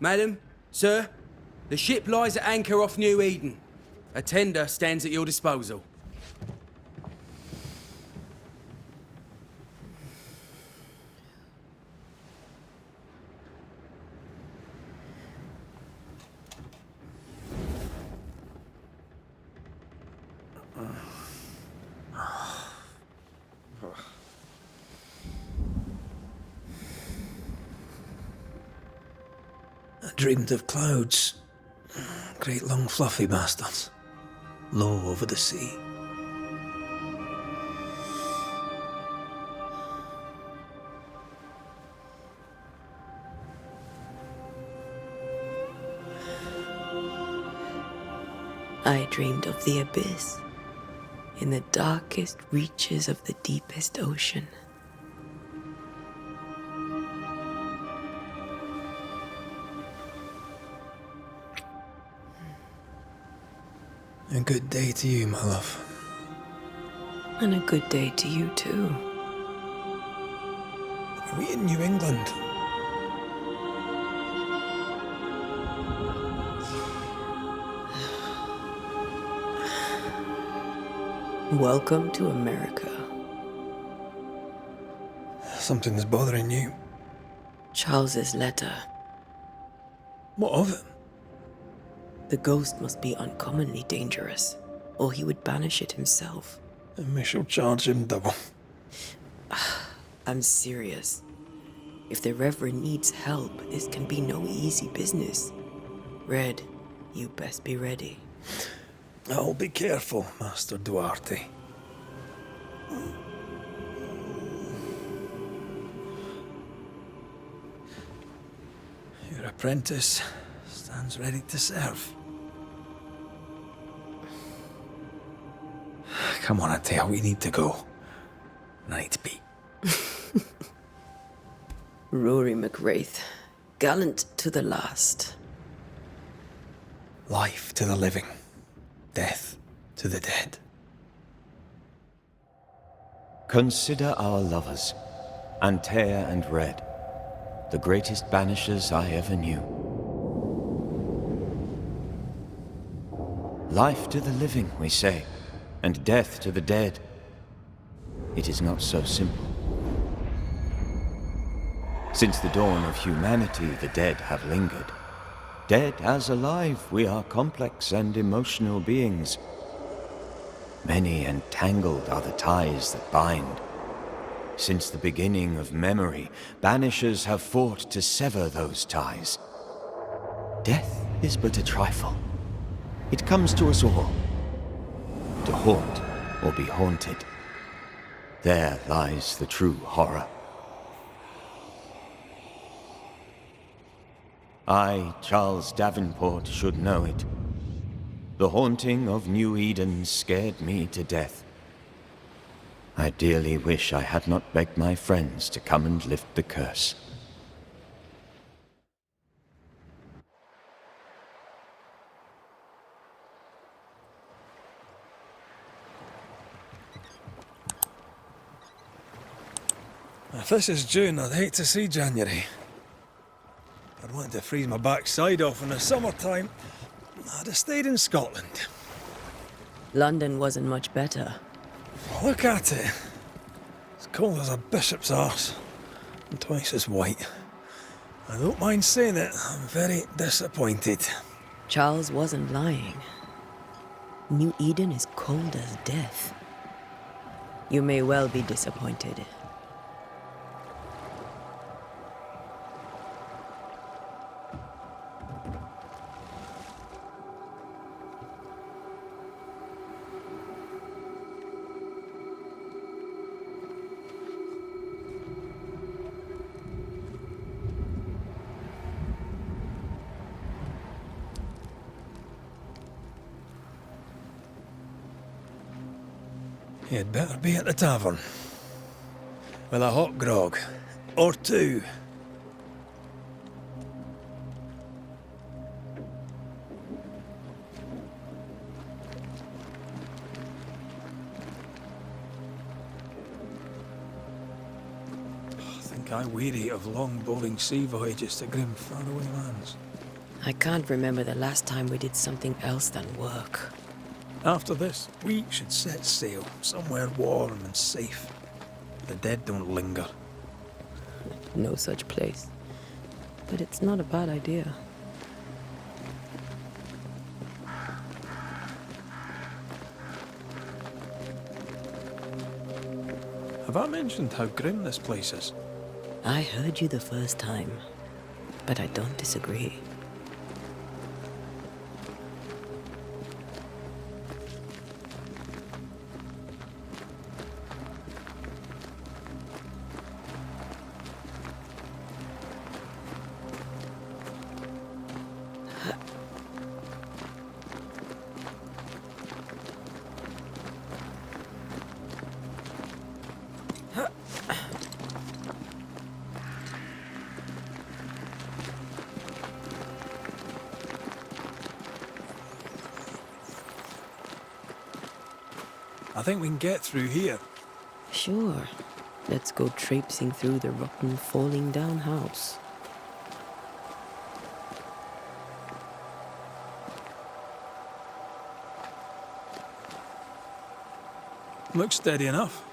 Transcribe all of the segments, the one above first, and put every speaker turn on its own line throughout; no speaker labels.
Madam, sir, the ship lies at anchor off New Eden. A tender stands at your disposal.
I dreamed of clouds. Great long fluffy bastards. Low over the sea.
I dreamed of the abyss, in the darkest reaches of the deepest ocean.
A good day to you, my love.
And a good day to you, too.
Are we in New England?
Welcome to America.
Something's bothering you.
Charles's letter.
What of it?
The ghost must be uncommonly dangerous, or he would banish it himself.
And we shall charge him double.
I'm serious. If the Reverend needs help, this can be no easy business. Red, you best be ready.
I'll be careful, Master Duarte. Your apprentice stands ready to serve. Come on, Antea, we need to go. I need to be.
Rory McWraith, gallant to the last.
Life to the living, death to the dead.
Consider our lovers, Antea and Red, the greatest banishers I ever knew. Life to the living, we say, and death to the dead. It is not so simple. Since the dawn of humanity, the dead have lingered. Dead as alive, we are complex and emotional beings. Many and tangled are the ties that bind. Since the beginning of memory, banishers have fought to sever those ties. Death is but a trifle. It comes to us all. To haunt or be haunted. There lies the true horror. I, Charles Davenport, should know it. The haunting of New Eden scared me to death. I dearly wish I had not begged my friends to come and lift the curse.
If this is June, I'd hate to see January. I'd want to freeze my backside off in the summertime. I'd have stayed in Scotland.
London wasn't much better.
Look at it. As cold as a bishop's arse. And twice as white. I don't mind saying it, I'm very disappointed.
Charles wasn't lying. New Eden is cold as death. You may well be disappointed.
You'd better be at the tavern. With a hot grog. Or two. I think I weary of long, boring sea voyages to grim, faraway lands.
I can't remember the last time we did something else than work.
After this, we should set sail somewhere warm and safe. The dead don't linger.
No such place. But it's not a bad idea.
Have I mentioned how grim this place is?
I heard you the first time, but I don't disagree.
I think we can get through here.
Sure. Let's go traipsing through the rotten, falling down house.
Looks steady enough.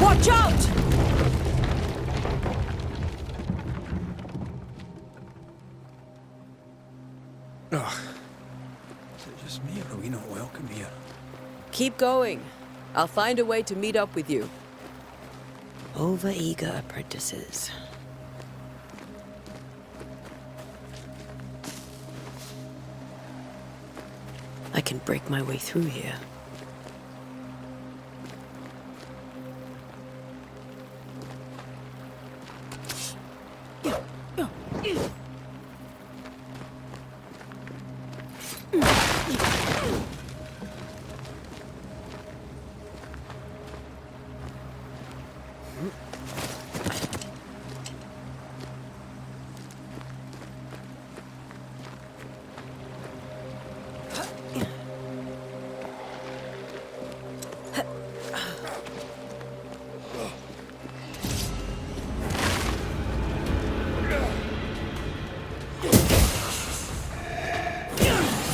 Watch out!
Ugh. Is it just me, or are we not welcome here?
Keep going. I'll find a way to meet up with you. Overeager apprentices. I can break my way through here.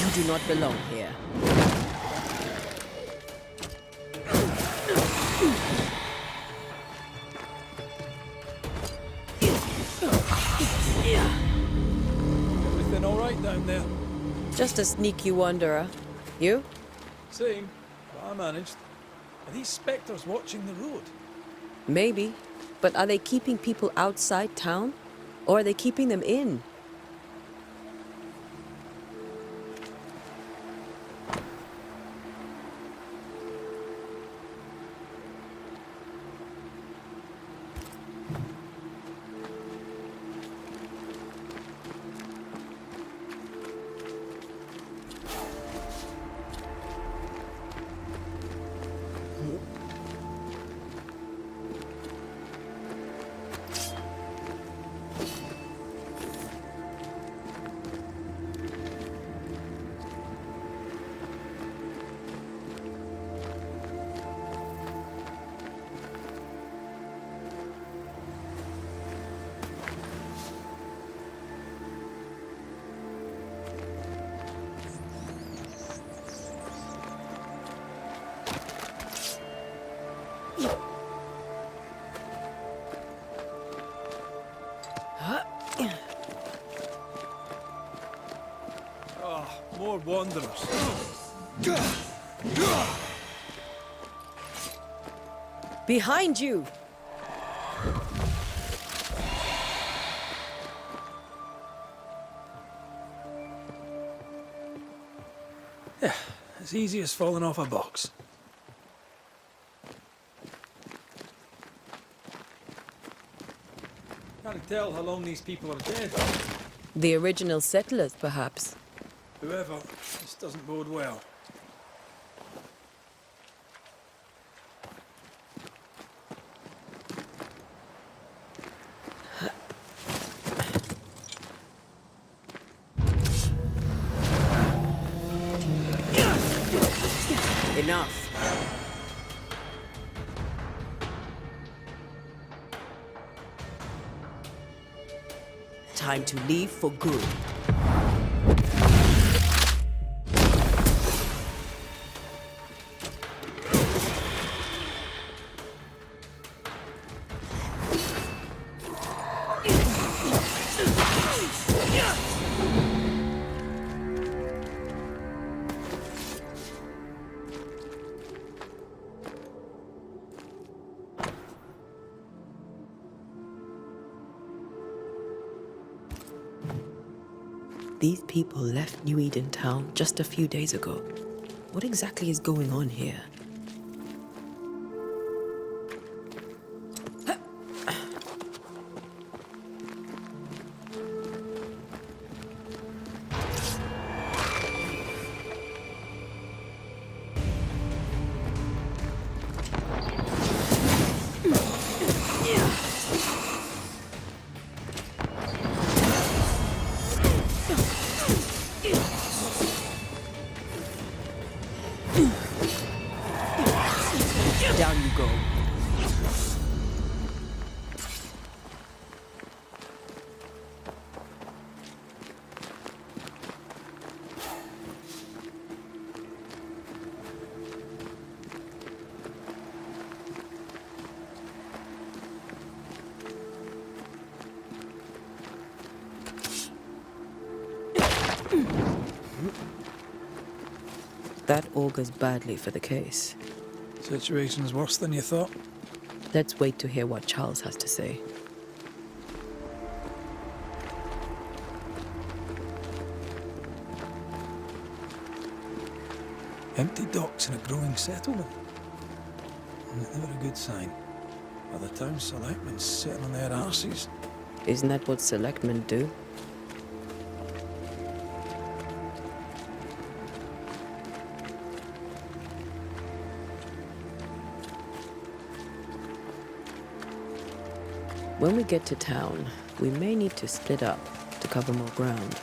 You do not belong here.
Everything all right down there?
Just a sneaky wanderer. You?
Same, but I managed. Are these spectres watching the road?
Maybe. But are they keeping people outside town? Or are they keeping them in?
More wanderers.
Behind you!
Yeah, as easy as falling off a box. Can't tell how long these people are dead.
The original settlers, perhaps.
Whoever, this doesn't bode well.
Enough. time to leave for good. These people left New Eden Town just a few days ago. What exactly is going on here? Down you go. That augurs badly for the case.
Situation's worse than you thought.
Let's wait to hear what Charles has to say.
Empty docks in a growing settlement. Never a good sign. Other town selectmen sitting on their arses.
Isn't that what selectmen do? When we get to town, we may need to split up to cover more ground.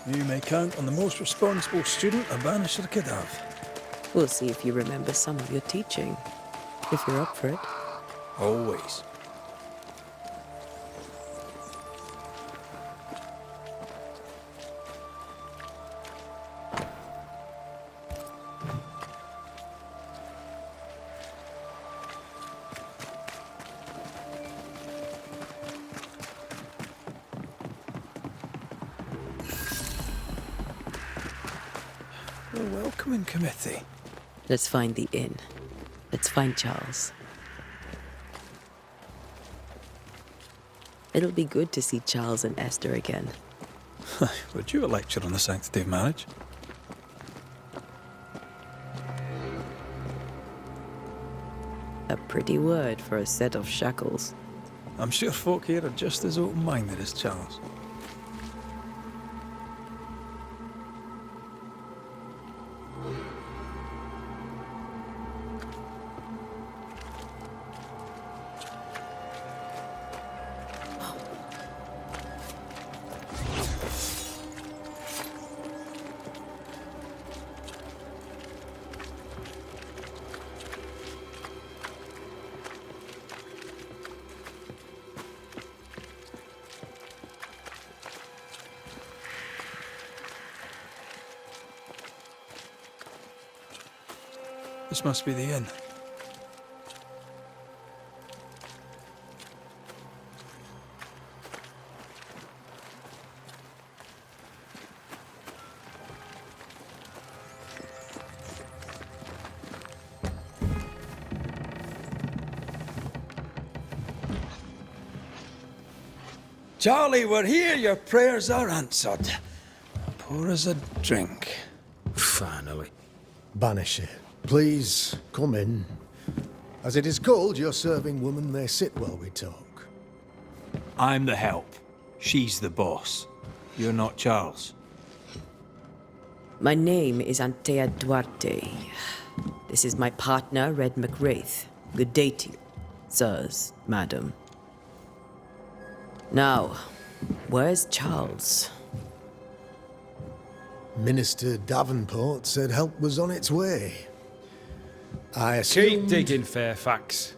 You may count on the most responsible student a Banisher could have.
We'll see if you remember some of your teaching, if you're up for it.
Always. A welcoming committee.
Let's find the inn. Let's find Charles. It'll be good to see Charles and Esther again.
Would you a lecture on the sanctity of marriage?
A pretty word for a set of shackles.
I'm sure folk here are just as open-minded as Charles. This must be the inn. Charlie, we're here. Your prayers are answered. Pour us a drink.
Finally.
Banisher, please come in. As it is called, your serving woman may sit while we talk.
I'm the help. She's the boss. You're not Charles.
My name is Antea Duarte. This is my partner, Red Raith. Good day to you, sirs, madam. Now, where's Charles?
Minister Davenport said help was on its way. I assumed...
Keep digging, Fairfax.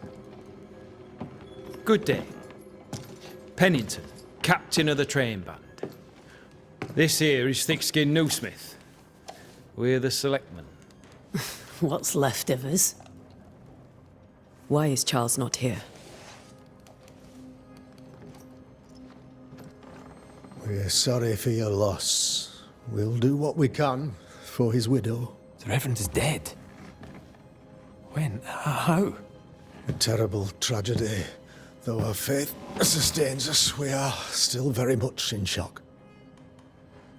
Good day. Pennington, captain of the train band. This here is Thick-Skinned Newsmith. We're the selectmen.
What's left of us?
Why is Charles not here?
We're sorry for your loss. We'll do what we can for his widow.
The Reverend is dead. When? How?
A terrible tragedy. Though our faith sustains us, we are still very much in shock.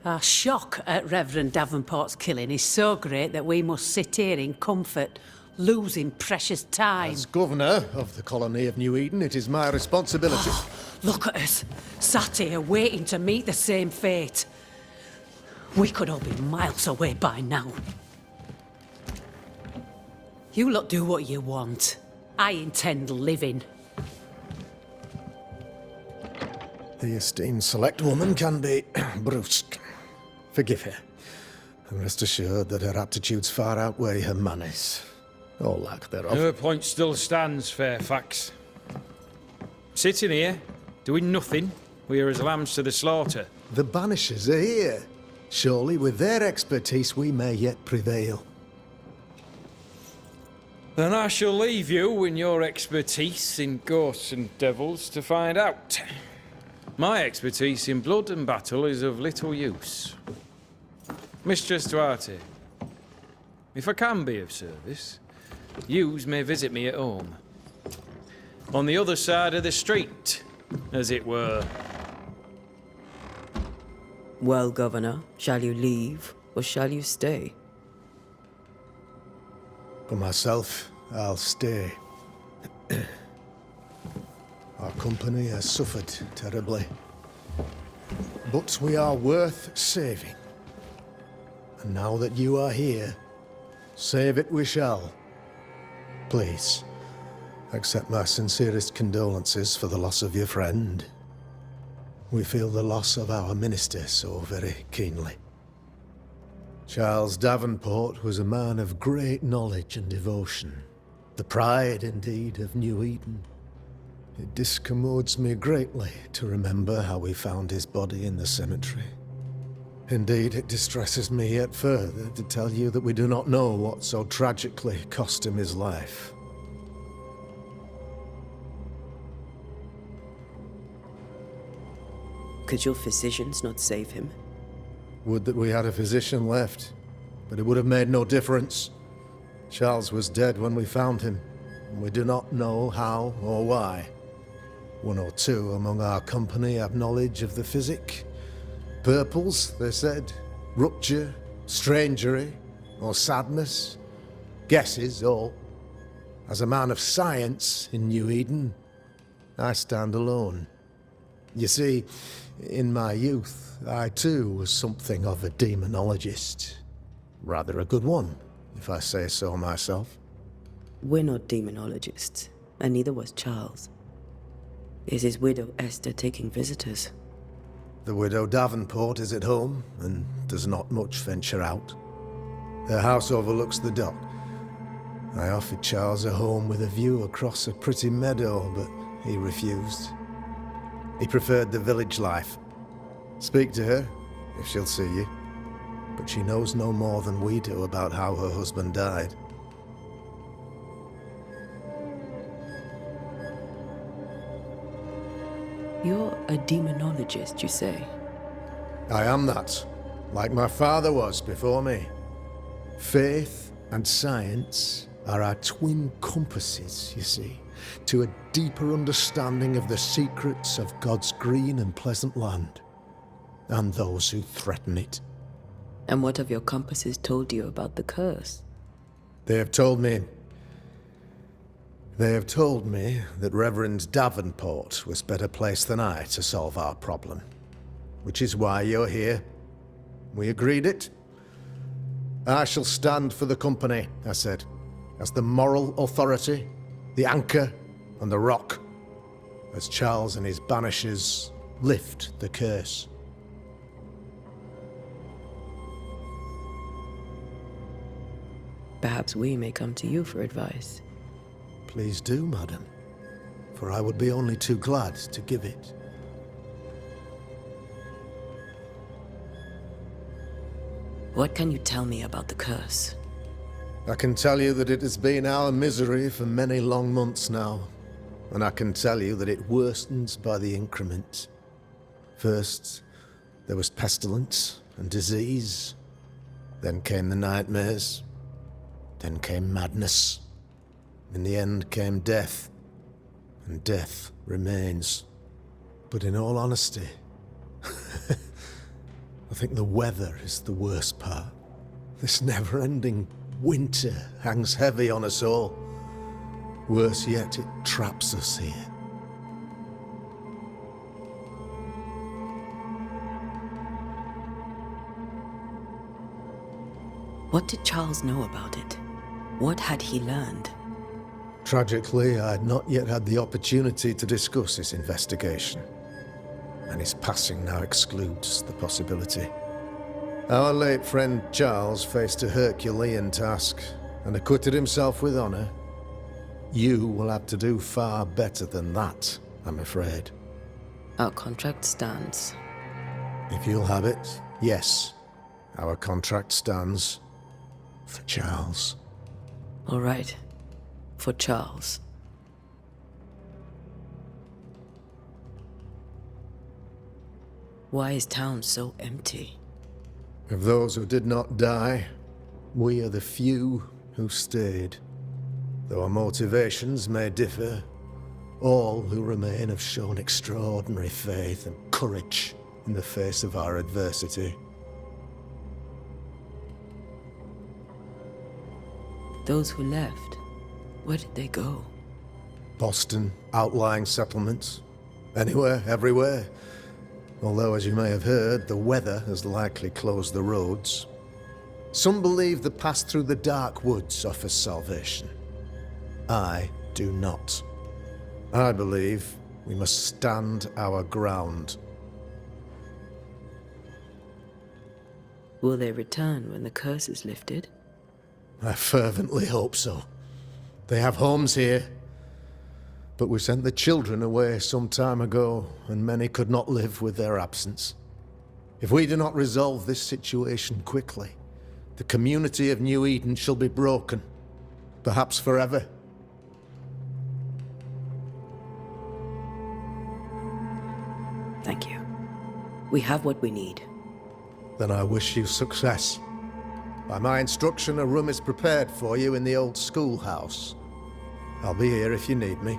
Our shock at Reverend Davenport's killing is so great that we must sit here in comfort, losing precious time.
As governor of the colony of New Eden, it is my responsibility.
Look at us, sat here waiting to meet the same fate. We could all be miles away by now. You lot do what you want. I intend living.
The esteemed select woman can be brusque. Forgive her. And rest assured that her aptitudes far outweigh her manners. Or lack thereof.
Her point still stands, Fairfax. Sitting here, doing nothing, we are as lambs to the slaughter.
The Banishers are here. Surely with their expertise we may yet prevail.
Then I shall leave you and your expertise in ghosts and devils to find out. My expertise in blood and battle is of little use. Mistress Duarte, if I can be of service, yous may visit me at home. On the other side of the street, as it were.
Well, Governor, shall you leave or shall you stay?
For myself, I'll stay. Our company has suffered terribly. But we are worth saving. And now that you are here, save it we shall. Please, accept my sincerest condolences for the loss of your friend. We feel the loss of our minister so very keenly. Charles Davenport was a man of great knowledge and devotion. The pride, indeed, of New Eden. It discommodes me greatly to remember how we found his body in the cemetery. Indeed, it distresses me yet further to tell you that we do not know what so tragically cost him his life.
Could your physicians not save him?
Would that we had a physician left, but it would have made no difference. Charles was dead when we found him, and we do not know how or why. One or two among our company have knowledge of the physic. Purples, they said, rupture, strangery, or sadness. Guesses, all. As a man of science in New Eden, I stand alone. You see, in my youth, I too was something of a demonologist. Rather a good one, if I say so myself.
We're not demonologists, and neither was Charles. Is his widow Esther taking visitors?
The widow Davenport is at home, and does not much venture out. Her house overlooks the dock. I offered Charles a home with a view across a pretty meadow, but he refused. He preferred the village life. Speak to her, if she'll see you. But she knows no more than we do about how her husband died.
You're a demonologist, you say?
I am that, like my father was before me. Faith and science are our twin compasses, you see, to a deeper understanding of the secrets of God's green and pleasant land, and those who threaten it.
And what have your compasses told you about the curse?
They have told me that Reverend Davenport was better placed than I to solve our problem. Which is why you're here. We agreed it. I shall stand for the company, I said, as the moral authority, the anchor, and the rock, as Charles and his Banishers lift the curse.
Perhaps we may come to you for advice.
Please do, madam, for I would be only too glad to give it.
What can you tell me about the curse?
I can tell you that it has been our misery for many long months now, and I can tell you that it worstens by the increment. First, there was pestilence and disease. Then came the nightmares. Then came madness. In the end came death, and death remains. But in all honesty, I think the weather is the worst part. This never-ending winter hangs heavy on us all. Worse yet, it traps us here.
What did Charles know about it? What had he learned?
Tragically, I had not yet had the opportunity to discuss his investigation, and his passing now excludes the possibility. Our late friend Charles faced a Herculean task and acquitted himself with honor. You will have to do far better than that, I'm afraid.
Our contract stands.
If you'll have it, yes, our contract stands for Charles.
All right. For Charles. Why is town so empty?
Of those who did not die, we are the few who stayed. Though our motivations may differ, all who remain have shown extraordinary faith and courage in the face of our adversity.
Those who left, where did they go?
Boston, outlying settlements. Anywhere, everywhere. Although, as you may have heard, the weather has likely closed the roads. Some believe the path through the dark woods offers salvation. I do not. I believe we must stand our ground.
Will they return when the curse is lifted?
I fervently hope so. They have homes here. But we sent the children away some time ago, and many could not live with their absence. If we do not resolve this situation quickly, the community of New Eden shall be broken, perhaps forever.
Thank you. We have what we need.
Then I wish you success. By my instruction, a room is prepared for you in the old schoolhouse. I'll be here if you need me.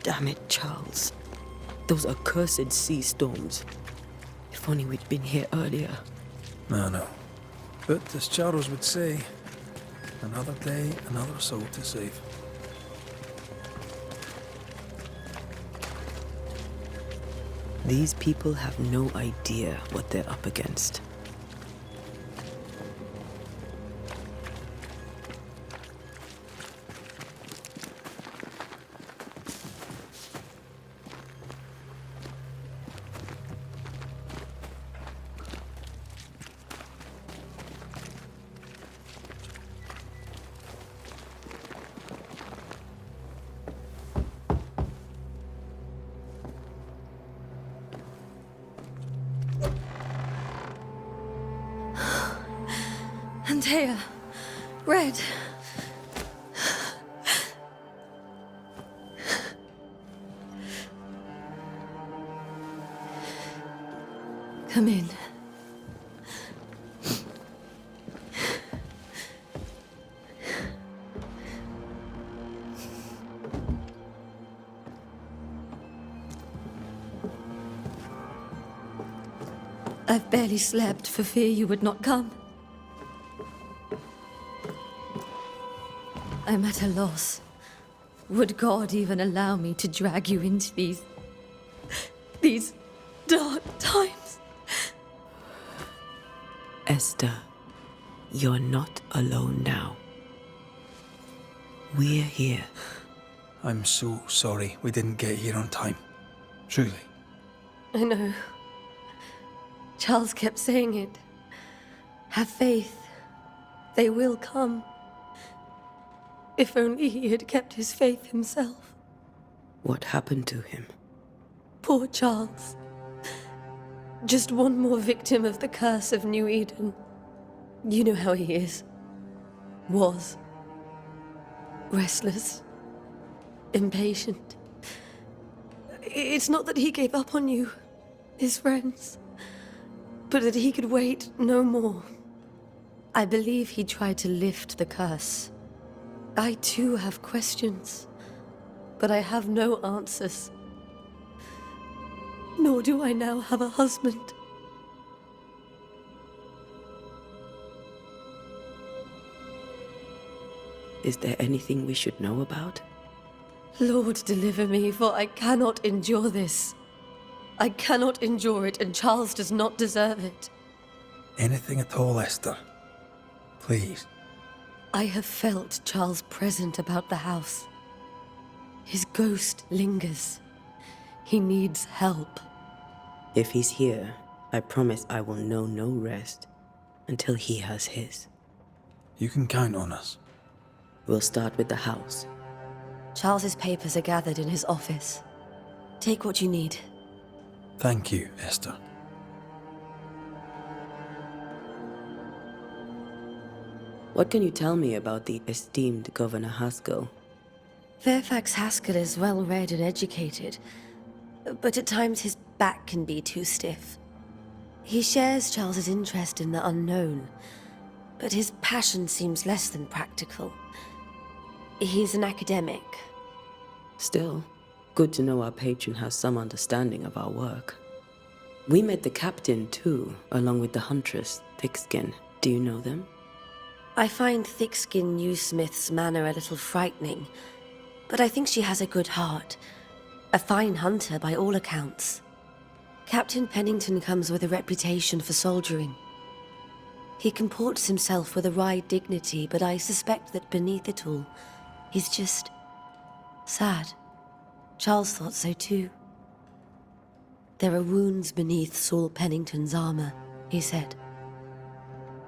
Damn it, Charles. Those accursed sea storms. If only we'd been here earlier.
No. But as Charles would say, another day, another soul to save.
These people have no idea what they're up against.
Antea, Red. Come in. I've barely slept for fear you would not come. I'm at a loss. Would God even allow me to drag you into these dark times?
Esther, you're not alone now. We're here.
I'm so sorry we didn't get here on time. Truly.
I know. Charles kept saying it. Have faith. They will come. If only he had kept his faith himself.
What happened to him?
Poor Charles. Just one more victim of the curse of New Eden. You know how he is. Was. Restless. Impatient. It's not that he gave up on you, his friends, but that he could wait no more. I believe he tried to lift the curse. I too have questions, but I have no answers. Nor do I now have a husband.
Is there anything we should know about?
Lord, deliver me, for I cannot endure this. I cannot endure it, and Charles does not deserve it.
Anything at all, Esther. Please.
I have felt Charles present about the house. His ghost lingers. He needs help.
If he's here, I promise I will know no rest until he has his.
You can count on us.
We'll start with the house.
Charles's papers are gathered in his office. Take what you need.
Thank you, Esther.
What can you tell me about the esteemed Governor Haskell?
Fairfax Haskell is well read and educated, but at times his back can be too stiff. He shares Charles's interest in the unknown, but his passion seems less than practical. He's an academic.
Still, good to know our patron has some understanding of our work. We met the captain too, along with the huntress, Thickskin. Do you know them?
I find Thickskin Newsmith's manner a little frightening, but I think she has a good heart. A fine hunter by all accounts. Captain Pennington comes with a reputation for soldiering. He comports himself with a wry dignity, but I suspect that beneath it all, he's just sad. Charles thought so too. There are wounds beneath Saul Pennington's armor, he said,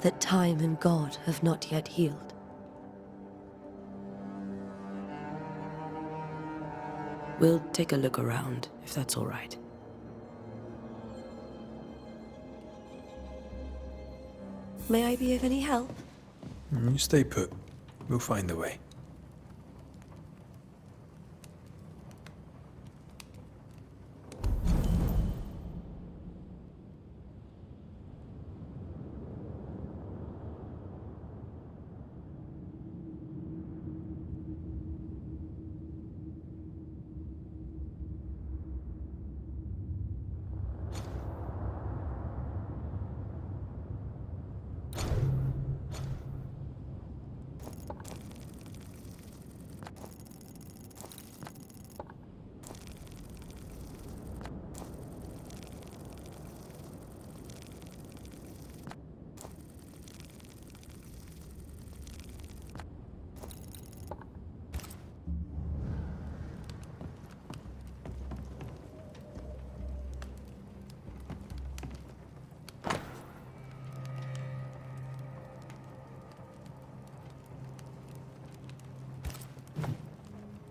that time and God have not yet healed.
We'll take a look around, if that's all right.
May I be of any help?
You stay put. We'll find a way.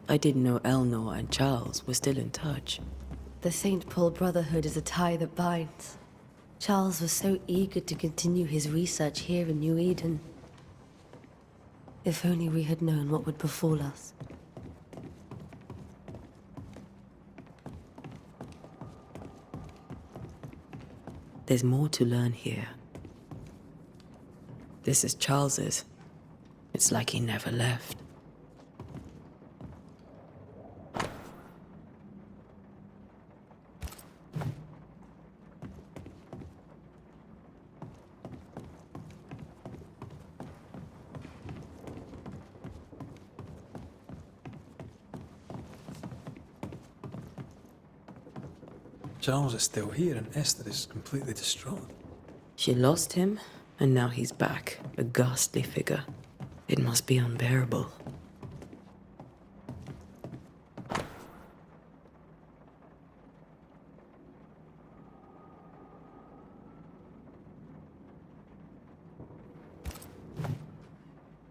I didn't know Eleanor and Charles were still in touch.
The St. Paul Brotherhood is a tie that binds. Charles was so eager to continue his research here in New Eden. If only we had known what would befall us.
There's more to learn here. This is Charles's. It's like he never left.
Charles is still here and Esther is completely distraught.
She lost him, and now he's back, a ghastly figure. It must be unbearable.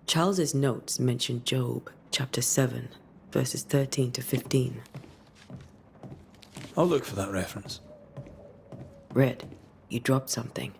Charles's notes mention Job, chapter 7, verses 13 to 15.
I'll look for that reference.
Red, you dropped something.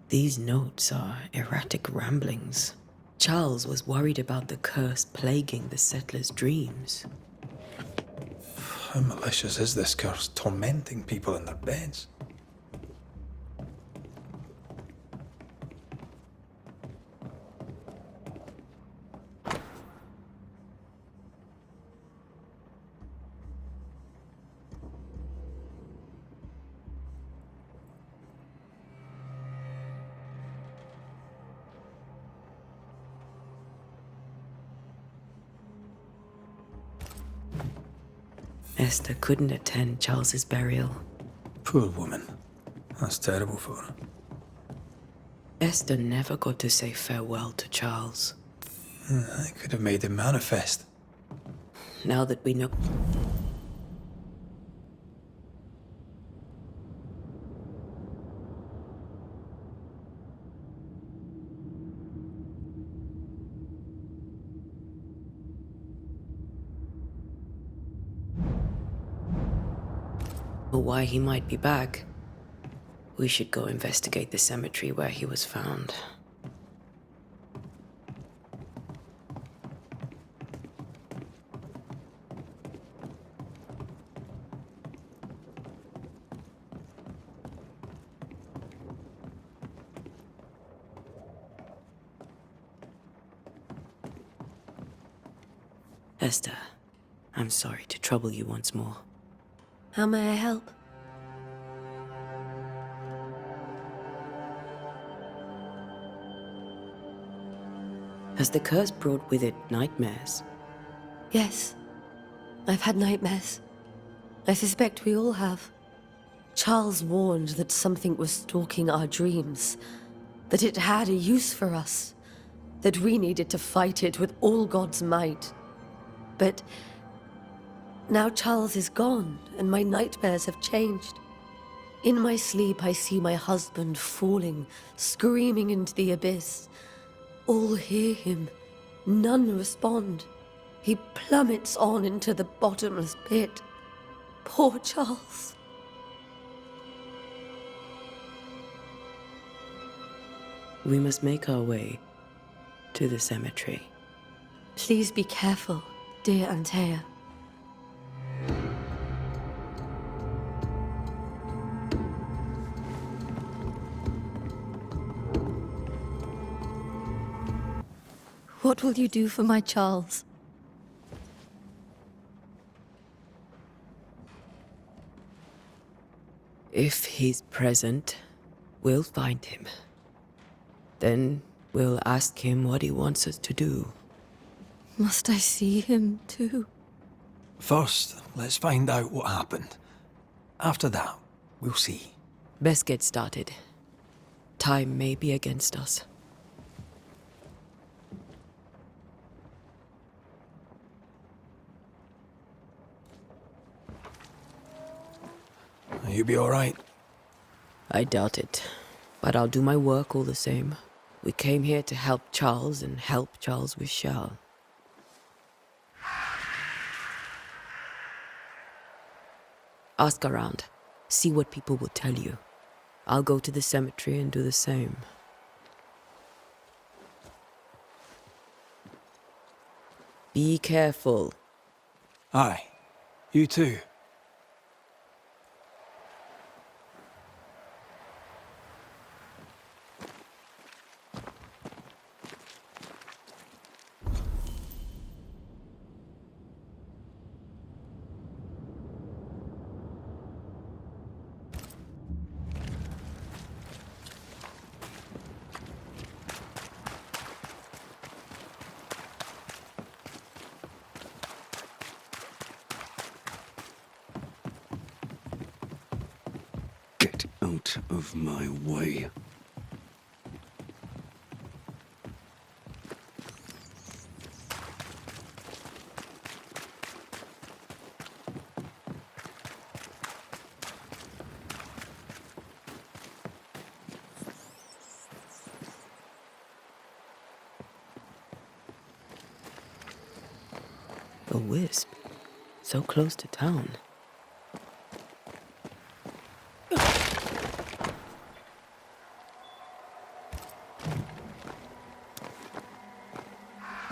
These notes are erratic ramblings. Charles was worried about the curse plaguing the settlers' dreams.
How malicious is this curse, tormenting people in their beds?
Esther couldn't attend Charles's burial.
Poor woman. That's terrible for her.
Esther never got to say farewell to Charles.
I could have made him manifest.
Now that we know... why he might be back, we should go investigate the cemetery where he was found. Esther, I'm sorry to trouble you once more.
How may I help?
Has the curse brought with it nightmares?
Yes. I've had nightmares. I suspect we all have. Charles warned that something was stalking our dreams, that it had a use for us, that we needed to fight it with all God's might. But now Charles is gone, and my nightmares have changed. In my sleep, I see my husband falling, screaming into the abyss. All hear him. None respond. He plummets on into the bottomless pit. Poor Charles.
We must make our way to the cemetery.
Please be careful, dear Antea. What will you do for my Charles?
If he's present, we'll find him. Then we'll ask him what he wants us to do.
Must I see him too?
First, let's find out what happened. After that, we'll see.
Best get started. Time may be against us.
You'll be all right.
I doubt it, but I'll do my work all the same. We came here to help Charles, and help Charles we shall. Ask around. See what people will tell you. I'll go to the cemetery and do the same. Be careful.
Aye. You too.
Get out of my way.
A wisp, so close to town.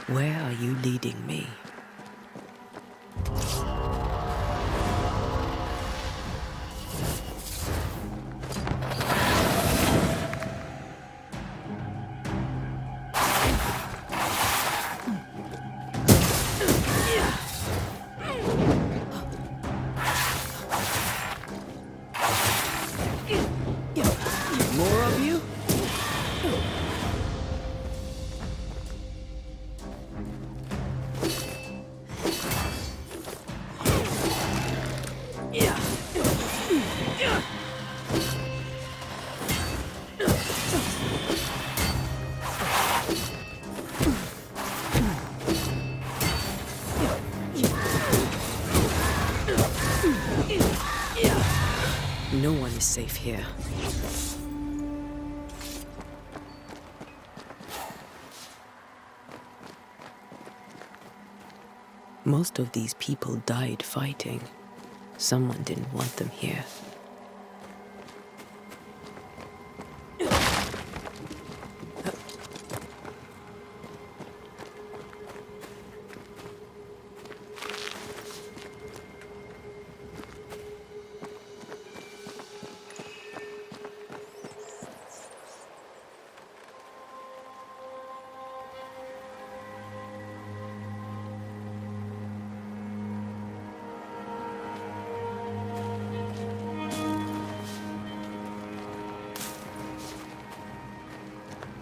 Where are you leading me? More of you? No one is safe here. Most of these people died fighting. Someone didn't want them here.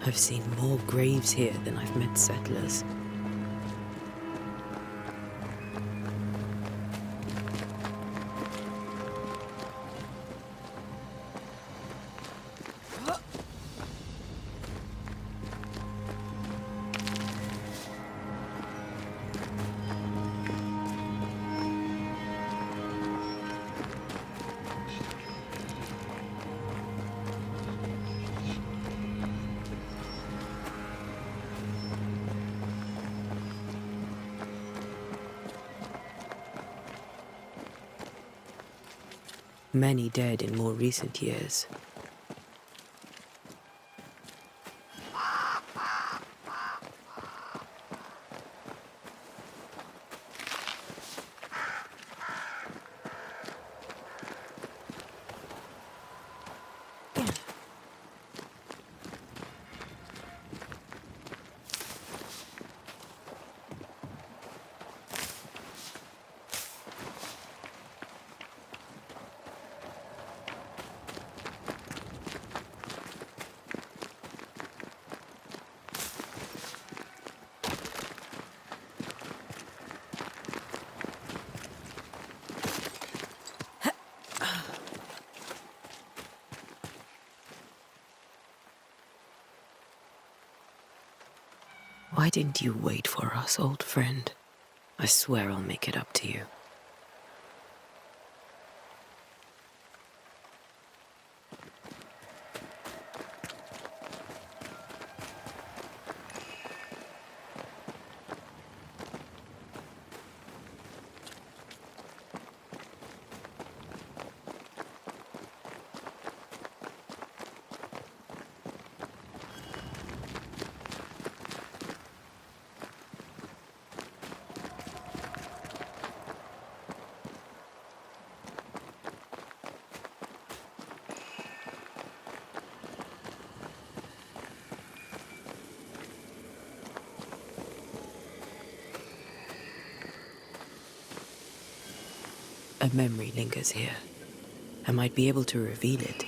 I've seen more graves here than I've met settlers. Many dead in more recent years. Why didn't you wait for us, old friend? I swear I'll make it up to you. A memory lingers here. I might be able to reveal it.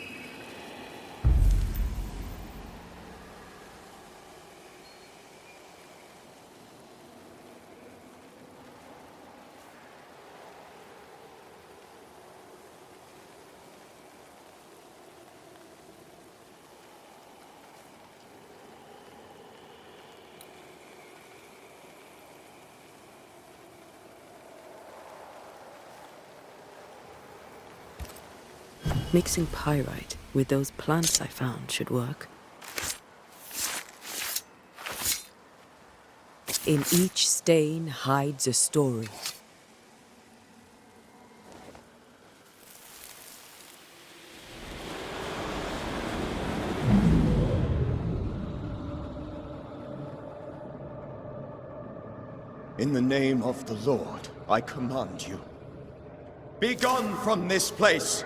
Mixing pyrite with those plants I found should work. In each stain hides a story.
In the name of the Lord, I command you. Be gone from this place!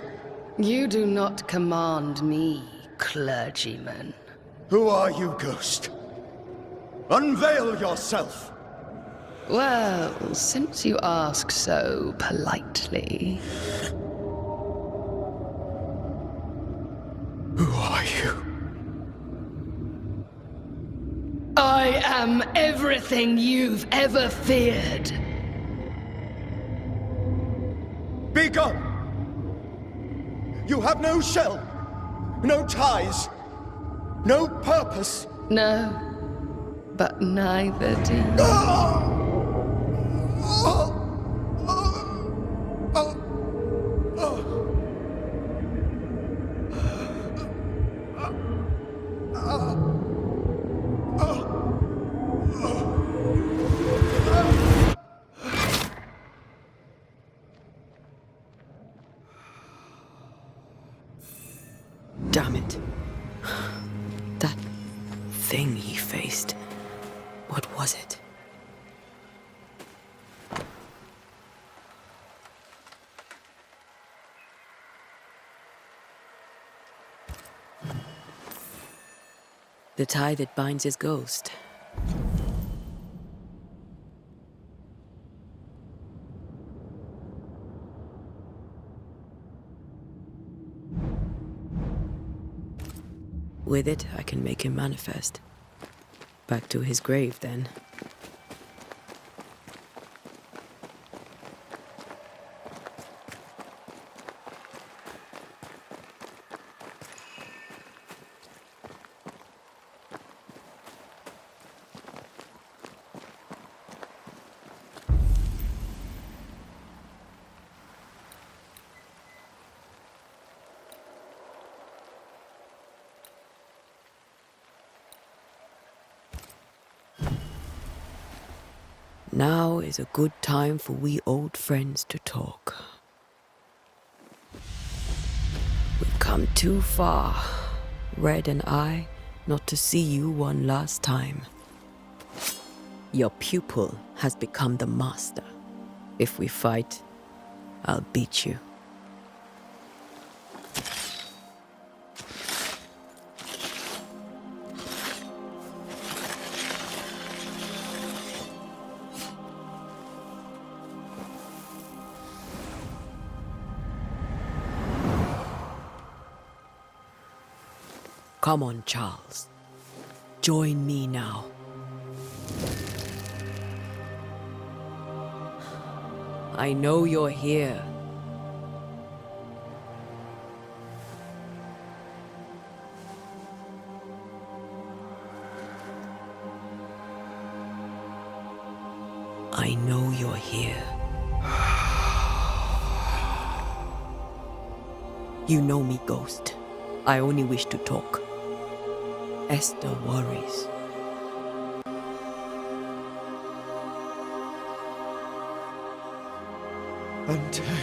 You do not command me, clergyman.
Who are you, ghost? Unveil yourself!
Well, since you ask so politely...
Who are you?
I am everything you've ever feared.
Be gone! You have no shell, no ties, no purpose.
No, but neither do you.
Damn it. That thing he faced. What was it? The tie that binds his ghost. With it, I can make him manifest. Back to his grave, then. Now is a good time for we old friends to talk. We've come too far, Red and I, not to see you one last time. Your pupil has become the master. If we fight, I'll beat you. Come on, Charles. Join me now. I know you're here. I know you're here. You know me, Ghost. I only wish to talk. Esther worries.
Antea.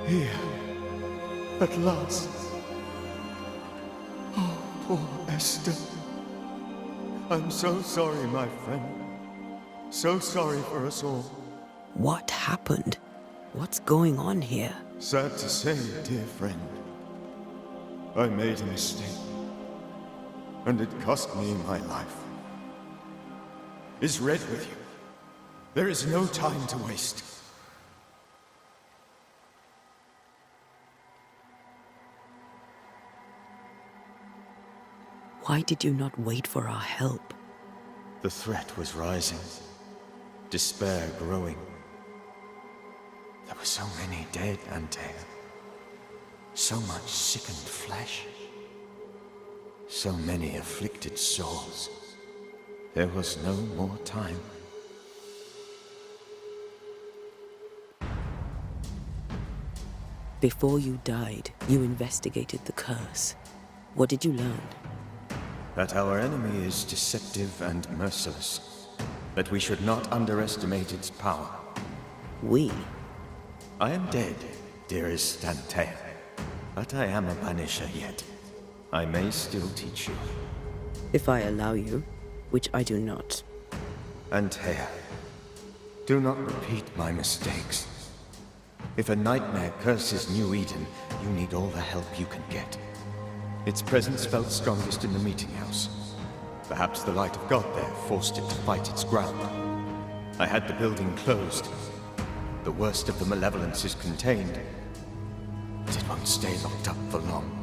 Here. At last. Oh, poor Esther. I'm so sorry, my friend. So sorry for us all.
What happened? What's going on here?
Sad to say, dear friend. I made a mistake. And it cost me my life. Is Red with you? There is no time to waste.
Why did you not wait for our help?
The threat was rising. Despair growing. There were so many dead, Antea. So much sickened flesh. So many afflicted souls. There was no more time.
Before you died, you investigated the curse. What did you learn?
That our enemy is deceptive and merciless. That we should not underestimate its power.
We?
I am dead, dearest Antea. But I am a Banisher yet. I may still teach you.
If I allow you, which I do not.
Antea, do not repeat my mistakes. If a nightmare curses New Eden, you need all the help you can get. Its presence felt strongest in the meeting house. Perhaps the light of God there forced it to fight its ground. I had the building closed. The worst of the malevolence is contained, but it won't stay locked up for long.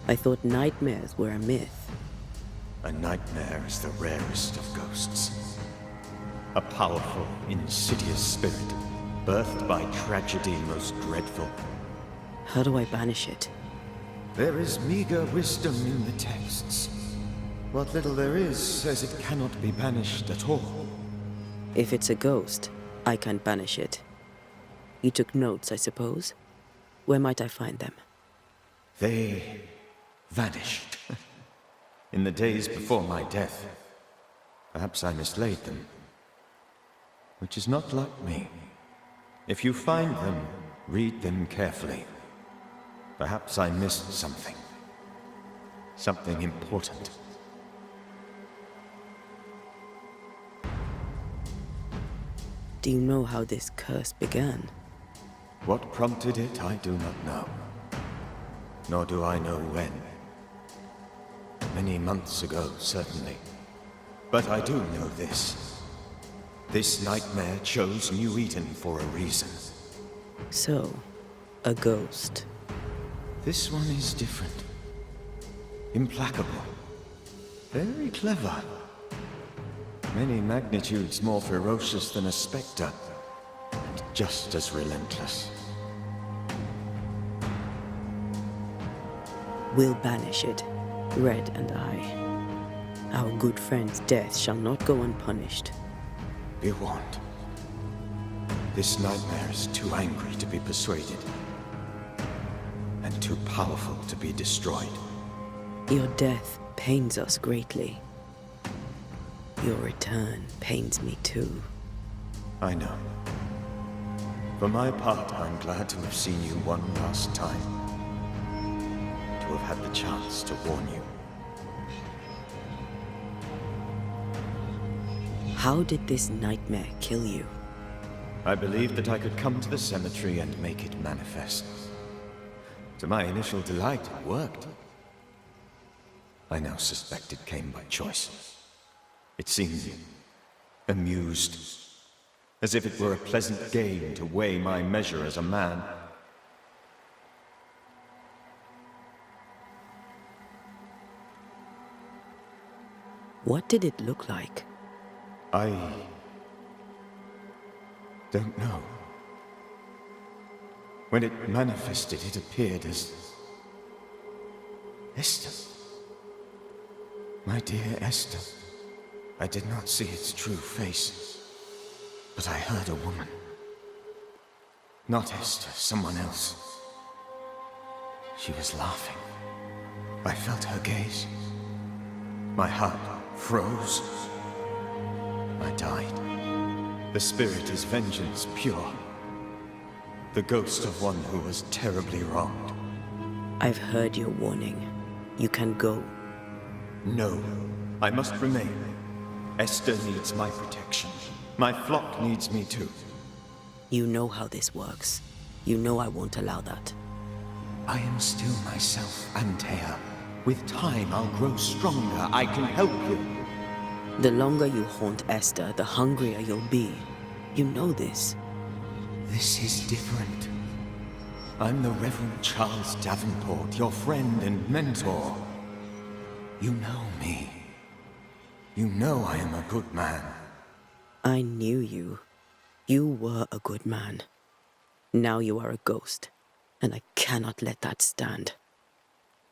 I thought nightmares were a myth.
A nightmare is the rarest of ghosts. A powerful, insidious spirit, birthed by tragedy most dreadful.
How do I banish it?
There is meager wisdom in the texts. What little there is says it cannot be banished at all.
If it's a ghost, I can't banish it. You took notes, I suppose? Where might I find them?
They vanished. In the days before my death. Perhaps I mislaid them. Which is not like me. If you find them, read them carefully. Perhaps I missed something. Something important.
Do you know how this curse began?
What prompted it, I do not know. Nor do I know when. Many months ago, certainly. But I do know this. This nightmare chose New Eden for a reason.
So, a ghost.
This one is different. Implacable. Very clever. Many magnitudes more ferocious than a spectre. And just as relentless.
We'll banish it, Red and I. Our good friend's death shall not go unpunished.
Be warned. This nightmare is too angry to be persuaded. And too powerful to be destroyed.
Your death pains us greatly. Your return pains me too.
I know. For my part, I'm glad to have seen you one last time. To have had the chance to warn you.
How did this nightmare kill you?
I believed that I could come to the cemetery and make it manifest. To my initial delight, it worked. I now suspect it came by choice. It seemed amused, as if it were a pleasant game to weigh my measure as a man.
What did it look like?
I don't know. When it manifested, it appeared as Esther. My dear Esther. I did not see its true face, but I heard a woman. Not Esther, someone else. She was laughing. I felt her gaze. My heart froze. I died. The spirit is vengeance pure. The ghost of one who was terribly wronged.
I've heard your warning. You can go.
No, I must remain. Esther needs my protection. My flock needs me too.
You know how this works. You know I won't allow that.
I am still myself, Antea. With time, I'll grow stronger. I can help you.
The longer you haunt Esther, the hungrier you'll be. You know this.
This is different. I'm the Reverend Charles Davenport, your friend and mentor. You know me. You know I am a good man.
I knew you. You were a good man. Now you are a ghost, and I cannot let that stand.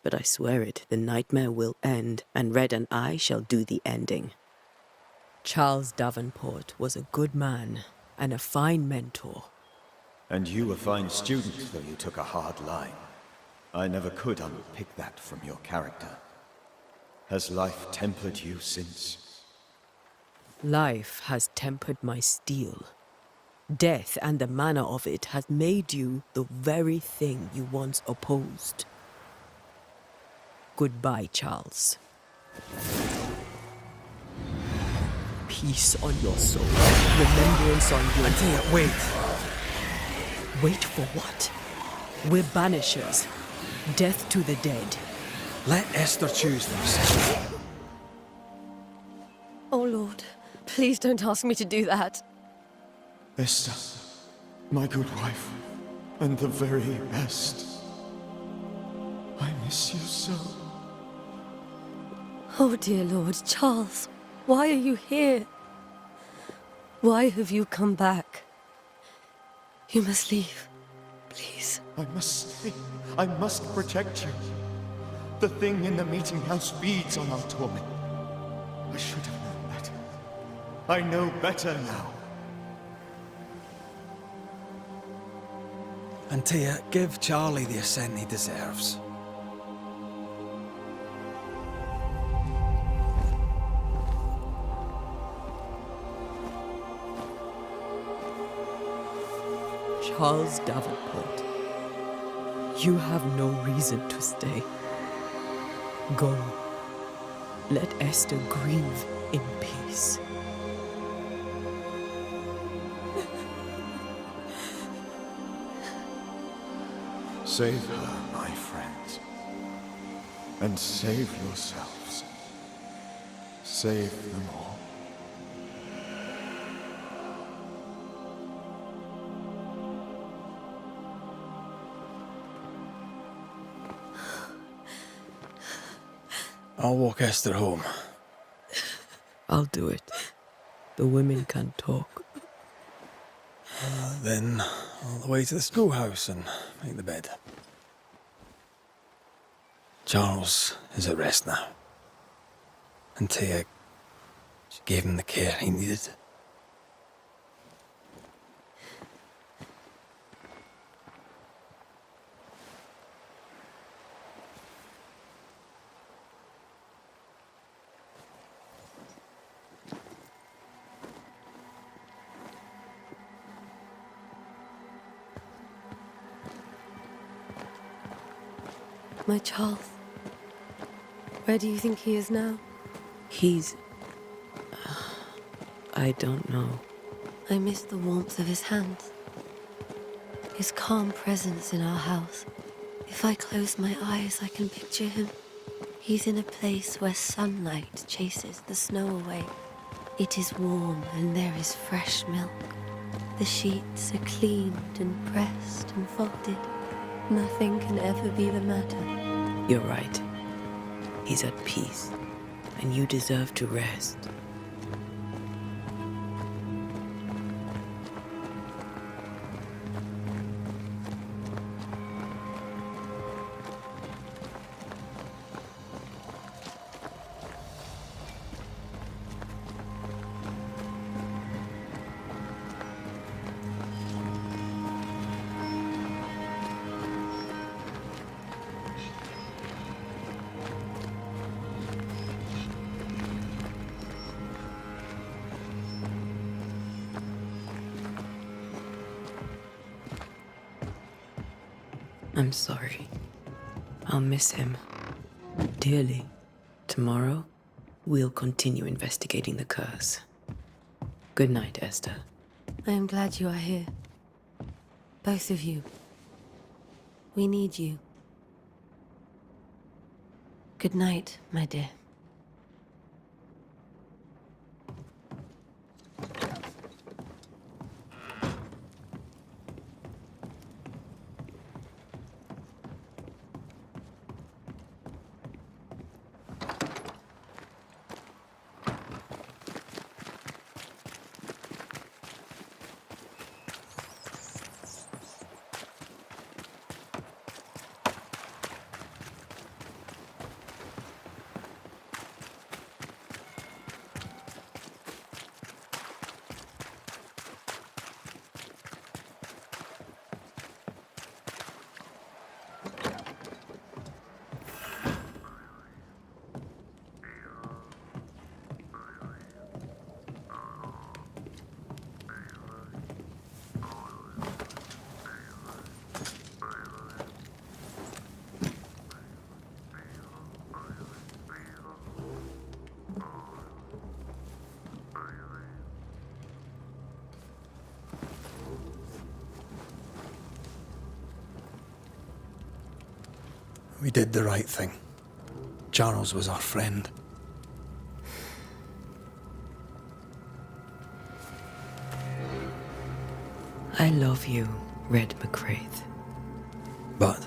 but I swear it, the nightmare will end, and Red and I shall do the ending. Charles Davenport was a good man and a fine mentor.
And you a fine student, though you took a hard line. I never could unpick that from your character. Has life tempered you since?
Life has tempered my steel. Death and the manner of it has made you the very thing you once opposed. Goodbye, Charles. Peace on your soul. Remembrance on your...
Antea, wait.
Wait for what? We're banishers. Death to the dead.
Let Esther choose for herself.
Oh, Lord, please don't ask me to do that.
Esther, my good wife, and the very best. I miss you so.
Oh, dear Lord, Charles, why are you here? Why have you come back? You must leave, please.
I must stay. I must protect you. The thing in the meeting house feeds on our torment. I should have known better. I know better now.
Antea, give Charlie the ascent he deserves.
Charles Davenport, you have no reason to stay. Go. Let Esther grieve in peace.
Save her, my friends. And save yourselves. Save them all.
I'll walk Esther home.
I'll do it. The women can talk.
Then all the way to the schoolhouse and make the bed. Charles is at rest now. Antea, she gave him the care he needed.
My Charles, where do you think he is now?
He's... I don't know.
I miss the warmth of his hands. His calm presence in our house. If I close my eyes, I can picture him. He's in a place where sunlight chases the snow away. It is warm and there is fresh milk. The sheets are cleaned and pressed and folded. Nothing can ever be the matter.
You're right. He's at peace, and you deserve to rest. I'm sorry. I'll miss him dearly. Tomorrow, we'll continue investigating the curse. Good night, Esther.
I am glad you are here. Both of you. We need you. Good night, my dear.
We did the right thing. Charles was our friend.
I love you, Red McCraith.
But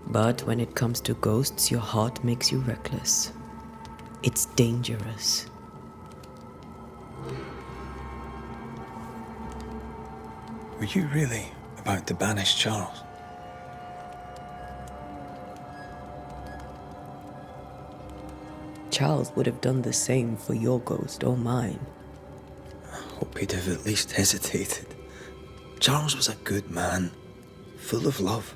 But when it comes to ghosts, your heart makes you reckless. It's dangerous.
were you really about to banish Charles?
Charles would have done the same for your ghost or mine.
I hope he'd have at least hesitated. Charles was a good man, full of love.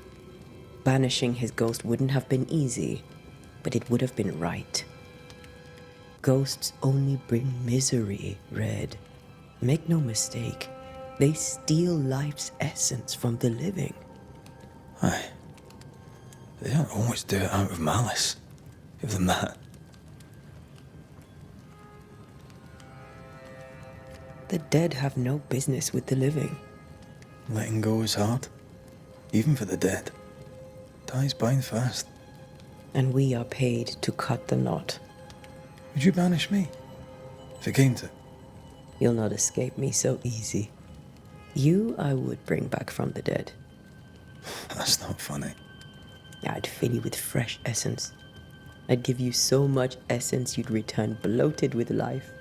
Banishing his ghost wouldn't have been easy, but it would have been right. Ghosts only bring misery, Red. Make no mistake, they steal life's essence from the living.
Aye. They don't always do it out of malice. Give them that.
The dead have no business with the living.
Letting go is hard, even for the dead. Ties bind fast.
And we are paid to cut the knot.
Would you banish me? If it came to it?
You'll not escape me so easy. You I would bring back from the dead.
That's not funny.
I'd fill you with fresh essence. I'd give you so much essence you'd return bloated with life.